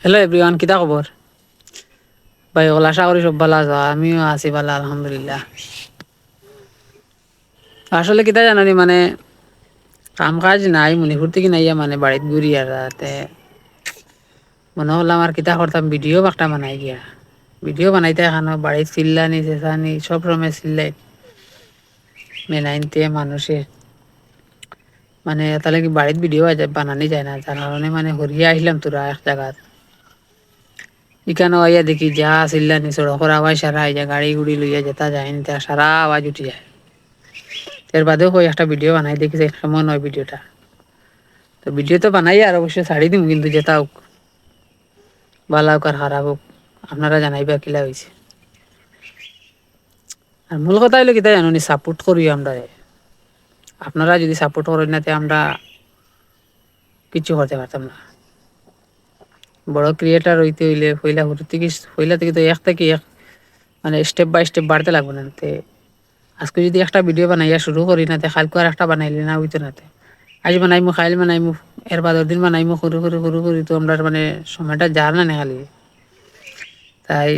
Hello everyone, কিতা খবর? ভাই ওলা আশা করি সব ভালো আছো। আমিও আছি ভালো, আলহামদুলিল্লাহ। আসলে কিতা জানানি মানে কাম কাজ নাই, মণিপুর থেকে নাইয়া মানে বাড়িতে ঘুরি আর রাতে মনে হলাম আর কিতা করতাম, ভিডিও একটা বানাই গিয়া। ভিডিও বানাইতে এখানো বাড়িতে চিল্লানি চেঁচানি সব সময় চিল্লাই মেনাইনতে মানুষে, মানে তাহলে কি বাড়িতে ভিডিও বানানি যায় না, যার কারণে মানে হরিয়া আসলাম তোরা এক জায়গাত। ইকানো আইয়া দেখি যা চিল্লানি সড়কের আওয়াজ সারা আইয়া গাড়ি গুড়ি লইয়া যেতা যায় নিতা সারা আওয়াজ উঠি যায়। এর বাদেও কই একটা ভিডিও বানাই দেখি কেমন নয় ভিডিওটা। তো ভিডিও তো বানাই আর অবশ্যই ছাড়ি দিম, কিন্তু যেটা হোক ভালো হোক আর খারাপ হোক আপনারা জানাইবা কিলা হয়েছে। আর মূল কথা হইলো কিতা জানি সাপোর্ট করি আমরা। আপনারা যদি সাপোর্ট করেন না তে আমরা কিছু করতে পারতাম না। বড় ক্রিয়েটার হইতে হইলে পয়লা থেকে তো এক থেকে এক মানে স্টেপ বাই স্টেপ বাড়তে লাগবে না। তে আজকে যদি একটা ভিডিও বানাইয়া শুরু করি না তে কালকে আর একটা বানাইলে না হইতো না। তে আজ বানাইমু খাইল বানাইমু এর বাদর দিন বানাইমু করি তো আমরা মানে সময়টা যার না খালি। তাই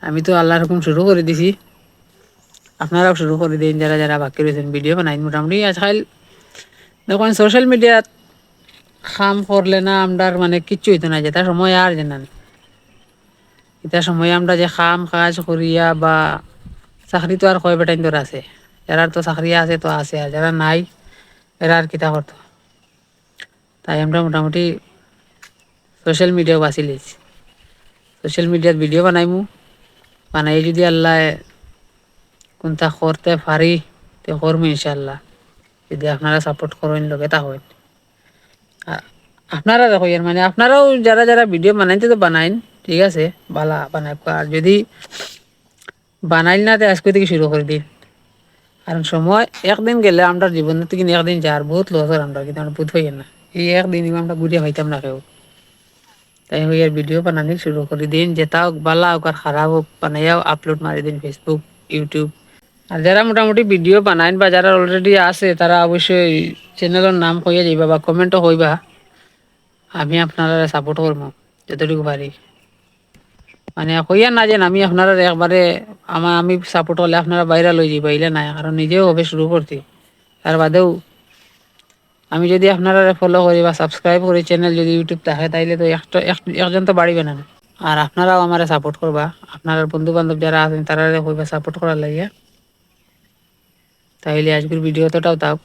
আমি তো আল্লাহর হুকুম শুরু করে দিছি, আপনারাও শুরু করে দিন যারা যারা বাকি রয়েছেন। ভিডিও বানাই মোটামুটি আজকাল দেখুন সোশ্যাল মিডিয়াত কাম করলে না আমরার মানে কিচ্ছু হইতো না, যেটা সময় আর জানান এটা সময় আমরা যে কাম কাজ করিয়া বা চাকরি তো আর কয় বেটাইন তোর আছে, যারা তো চাকরি আছে তো আছে, আর যারা নাই এরা আর কিতা করতো। তাই আমরা মোটামুটি সোশ্যাল মিডিয়াও বাছি লিছি। সোশ্যাল মিডিয়াত ভিডিও বানাইমু, বানাই যদি আল্লাহ কোনটা করতে পারি তে করবো ইনশাল্লাহ, যদি আপনারা সাপোর্ট করেন লগে তা হয়। আপনারা দেখো এর মানে আপনারাও যারা যারা ভিডিও বানাইতে তো বানাইন, ঠিক আছে বালা বানাই। আর যদি বানাইল না তো আজকে থেকে শুরু করে দিন, কারণ সময় একদিন গেলে আমরা জীবন থেকে একদিন যার বহুত লস হয় আমরা, কিন্তু আমরা বুধ হই না। এই একদিন আমরা ঘুরিয়ে হইতাম না কেউ। তাই হই আর ভিডিও বানানি শুরু করে দিন, যেটা হোক বালা হোক আর খারাপ হোক বানাইয়াও আপলোড মারি দিন ফেসবুক ইউটিউব। আর যারা মোটামুটি ভিডিও বানাইন বা যারা অলরেডি আছে তারা অবশ্যই চ্যানেলের নাম কইয়া যাইবা বা কমেন্টও কইবা, আমি আপনারা সাপোর্ট করবো যতটুকু পারি। মানে কইয়া না যে আমি আপনারা একবারে আমি সাপোর্ট করলে আপনারা বাইরে লই যাইবা ইলে নাই, কারণ নিজেও হবে শুরু করতে। তার বাদেও আমি যদি আপনারা ফলো করি বা সাবস্ক্রাইব করি চ্যানেল যদি ইউটিউব থাকে, তাইলে তো একজন তো বাড়িবে না। আর আপনারাও আমার সাপোর্ট করবা, আপনার বন্ধু বান্ধব যারা আছেন তারা কইবা সাপোর্ট করার লাগিয়া। তাইলে আজকের ভিডিও তোটাও থাক।